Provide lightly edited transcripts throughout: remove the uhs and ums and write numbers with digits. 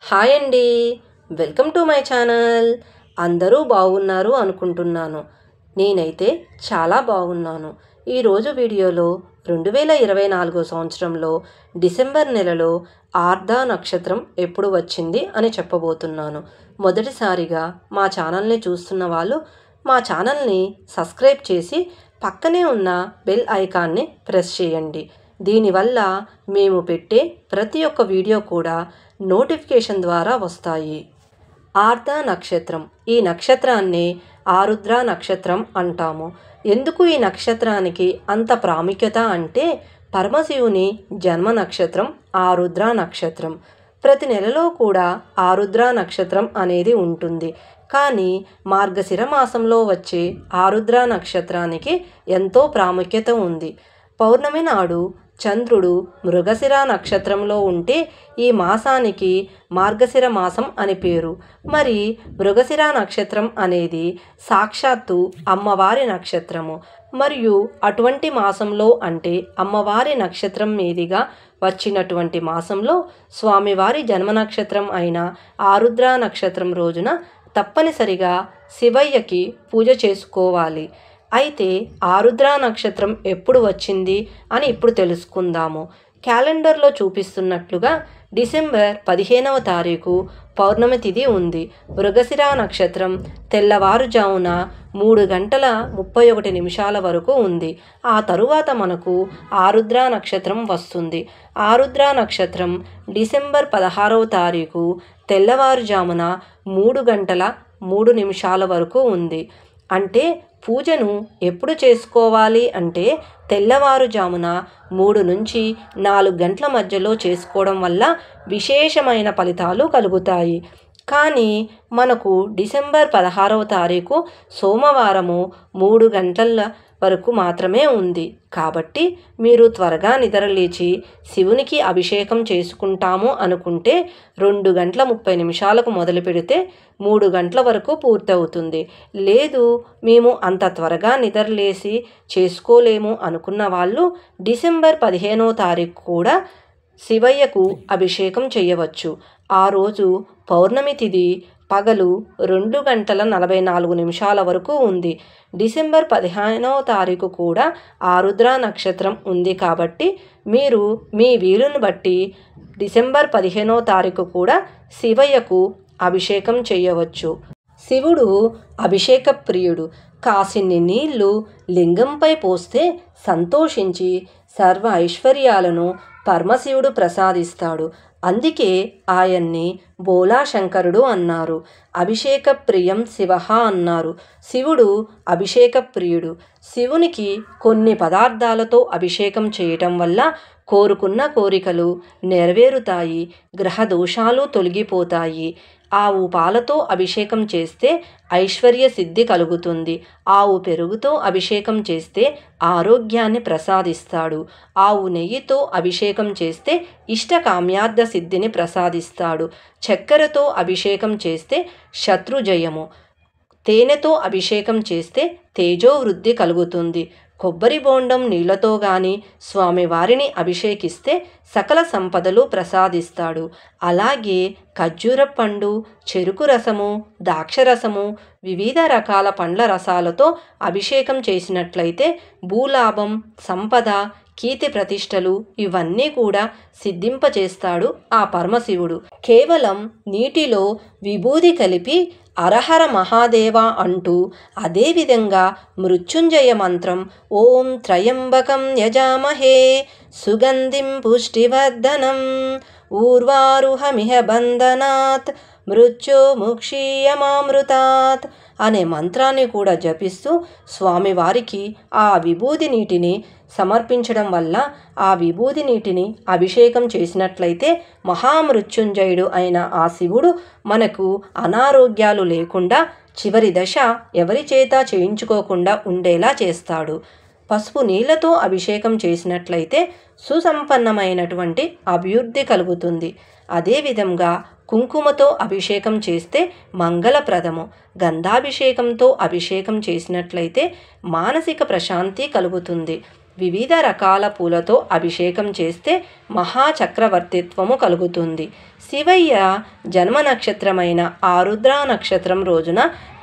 Hi అండి. Welcome to my channel. అందరూ బాగున్నారు అనుకుంటున్నాను. నేనైతే చాలా బాగున్నాను. ఈరోజు వీడియోలో 2024 సంవత్సరంలో డిసెంబర్ నెలలో ఆర్ద్ర నక్షత్రం ఎప్పుడు వచ్చింది అని చెప్పబోతున్నాను. మొదటిసారిగా మా ఛానల్ని చూస్తున్న వాళ్ళు మా ఛానల్ని సబ్స్క్రైబ్ చేసి పక్కనే ఉన్న బెల్ ఐకాన్ని ప్రెస్ చేయండి. దీనివల్ల మేము పెట్టే ప్రతి ఒక్క వీడియో కూడా నోటిఫికేషన్ ద్వారా వస్తాయి. ఆర్ద్ర నక్షత్రం, ఈ నక్షత్రాన్ని ఆరుద్ర నక్షత్రం అంటాము. ఎందుకు ఈ నక్షత్రానికి అంత ప్రాముఖ్యత అంటే పరమశివుని జన్మ నక్షత్రం ఆరుద్ర నక్షత్రం. ప్రతి నెలలో కూడా ఆరుద్ర నక్షత్రం అనేది ఉంటుంది. కానీ మార్గశిర మాసంలో వచ్చే ఆరుద్ర నక్షత్రానికి ఎంతో ప్రాముఖ్యత ఉంది. పౌర్ణమి నాడు చంద్రుడు మృగశిర నక్షత్రంలో ఉంటే ఈ మాసానికి మార్గశిర మాసం అని పేరు. మరి మృగశిర నక్షత్రం అనేది సాక్షాత్తు అమ్మవారి నక్షత్రము. మరియు అటువంటి మాసంలో అంటే అమ్మవారి నక్షత్రం మీదుగా వచ్చినటువంటి మాసంలో స్వామివారి జన్మ నక్షత్రం అయిన ఆరుద్ర నక్షత్రం రోజున తప్పనిసరిగా శివయ్యకి పూజ చేసుకోవాలి. అయితే ఆరుద్ర నక్షత్రం ఎప్పుడు వచ్చింది అని ఇప్పుడు తెలుసుకుందాము. క్యాలెండర్లో చూపిస్తున్నట్లుగా డిసెంబర్ 15వ తారీఖు పౌర్ణమి తిథి ఉంది. మృగశిర నక్షత్రం తెల్లవారుజామున 3:31 వరకు ఉంది. ఆ తరువాత మనకు ఆరుద్ర నక్షత్రం వస్తుంది. ఆరుద్ర నక్షత్రం డిసెంబర్ 16వ తారీఖు తెల్లవారుజామున 3:03 వరకు ఉంది. అంటే పూజను ఎప్పుడు చేసుకోవాలి అంటే తెల్లవారుజామున 3 నుంచి 4 గంటల మధ్యలో చేసుకోవడం వల్ల విశేషమైన ఫలితాలు కలుగుతాయి. కానీ మనకు డిసెంబర్ 16వ తారీఖు సోమవారము 3 గంటల వరకు మాత్రమే ఉంది. కాబట్టి మీరు త్వరగా నిద్రలేచి శివునికి అభిషేకం చేసుకుంటాము అనుకుంటే 2:30 మొదలు పెడితే 3 గంటల వరకు పూర్తవుతుంది. లేదు మేము అంత త్వరగా నిద్రలేసి చేసుకోలేము అనుకున్న వాళ్ళు డిసెంబర్ 15వ తారీఖు కూడా శివయ్యకు అభిషేకం చేయవచ్చు. ఆ రోజు పౌర్ణమి తిథి పగలు 2:44 వరకు ఉంది. డిసెంబర్ 15వ తారీఖు కూడా ఆరుద్ర నక్షత్రం ఉంది. కాబట్టి మీరు మీ వీలును బట్టి డిసెంబర్ 15వ తారీఖు కూడా శివయ్యకు అభిషేకం చేయవచ్చు. శివుడు అభిషేక ప్రియుడు. కాసిన్ని నీళ్లు లింగంపై పోస్తే సంతోషించి సర్వ ఐశ్వర్యాలను పరమశివుడు ప్రసాదిస్తాడు. అందుకే ఆయన్ని బోలాశంకరుడు అన్నారు. అభిషేక ప్రియం శివః అన్నారు. శివుడు అభిషేక ప్రియుడు. శివునికి కొన్ని పదార్థాలతో అభిషేకం చేయటం వల్ల కోరుకున్న కోరికలు నెరవేరుతాయి, గ్రహ దోషాలు తొలగిపోతాయి. ఆవు పాలతో అభిషేకం చేస్తే ఐశ్వర్య సిద్ధి కలుగుతుంది. ఆవు పెరుగుతో అభిషేకం చేస్తే ఆరోగ్యాన్ని ప్రసాదిస్తాడు. ఆవు నెయ్యితో అభిషేకం చేస్తే ఇష్టకామ్యార్థ సిద్ధిని ప్రసాదిస్తాడు. చక్కెరతో అభిషేకం చేస్తే శత్రుజయము. తేనెతో అభిషేకం చేస్తే తేజోవృద్ధి కలుగుతుంది. కొబ్బరి బోండం నీళ్లతో గాని స్వామివారిని అభిషేకిస్తే సకల సంపదలు ప్రసాదిస్తాడు. అలాగే ఖర్జూర పండు, చెరుకు రసము, ద్రాక్షరసము, వివిధ రకాల పండ్ల రసాలతో అభిషేకం చేసినట్లయితే భూలాభం, సంపద, కీర్తి ప్రతిష్టలు ఇవన్నీ కూడా సిద్ధింపచేస్తాడు ఆ పరమశివుడు. కేవలం నీటిలో విభూది కలిపి అరహర మహాదేవ అంటూ అదేవిధంగా మృత్యుంజయ మంత్రం ఓం త్రయంబకం యజామహే సుగంధిం పుష్టివర్ధనం ఊర్వారుహమిహ బంధనాత్ మృత్యుముక్షీయమామృతాత్ అనే మంత్రాన్ని కూడా జపిస్తూ స్వామివారికి ఆ విభూది నీటిని సమర్పించడం వల్ల ఆ విభూది నీటిని అభిషేకం చేసినట్లయితే మహామృత్యుంజయుడు అయిన ఆ శివుడు మనకు అనారోగ్యాలు లేకుండా చివరి దశ ఎవరి చేత చేయించుకోకుండా ఉండేలా చేస్తాడు. పసుపు నీళ్లతో అభిషేకం చేసినట్లయితే సుసంపన్నమైనటువంటి అభివృద్ధి కలుగుతుంది. అదేవిధంగా కుంకుమతో అభిషేకం చేస్తే మంగళప్రదము. గంధాభిషేకంతో అభిషేకం చేసినట్లయితే మానసిక ప్రశాంతి కలుగుతుంది. వివిధ రకాల పూలతో అభిషేకం చేస్తే మహాచక్రవర్తిత్వము కలుగుతుంది. శివయ్య జన్మ నక్షత్రమైన ఆరుద్ర నక్షత్రం రోజున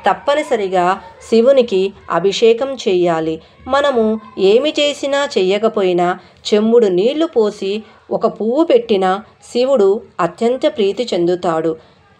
తప్పనిసరిగా శివునికి అభిషేకం చేయాలి. మనము ఏమి చేసినా చెయ్యకపోయినా చెంబుడు నీళ్లు పోసి ఒక పువ్వు పెట్టినా శివుడు అత్యంత ప్రీతి చెందుతాడు.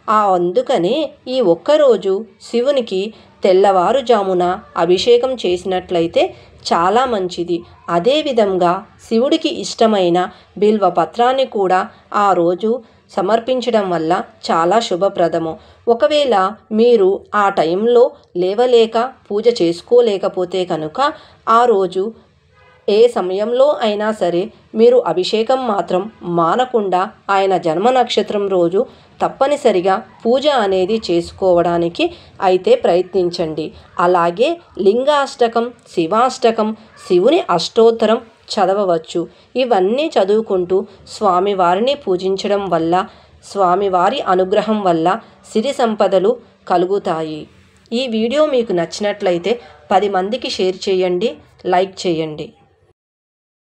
అందుకనే ఈ ఒక్కరోజు శివునికి తెల్లవారుజామున అభిషేకం చేసినట్లయితే చాలా మంచిది. అదేవిధంగా శివుడికి ఇష్టమైన బిల్వ పత్రాన్ని కూడా ఆ రోజు సమర్పించడం వల్ల చాలా శుభప్రదము. ఒకవేళ మీరు ఆ టైంలో లేవలేక పూజ చేసుకోలేకపోతే కనుక ఆ రోజు ఏ సమయంలో అయినా సరే మీరు అభిషేకం మాత్రం మానకుండా ఆయన జన్మ నక్షత్రం రోజు తప్పనిసరిగా పూజ అనేది చేసుకోవడానికి అయితే ప్రయత్నించండి. అలాగే లింగాష్టకం, శివాష్టకం, శివుని అష్టోత్తరం చదవవచ్చు. ఇవన్నీ చదువుకుంటూ స్వామివారిని పూజించడం వల్ల స్వామివారి అనుగ్రహం వల్ల సిరి సంపదలు కలుగుతాయి. ఈ వీడియో మీకు నచ్చినట్లయితే 10 మందికి షేర్ చేయండి, లైక్ చేయండి.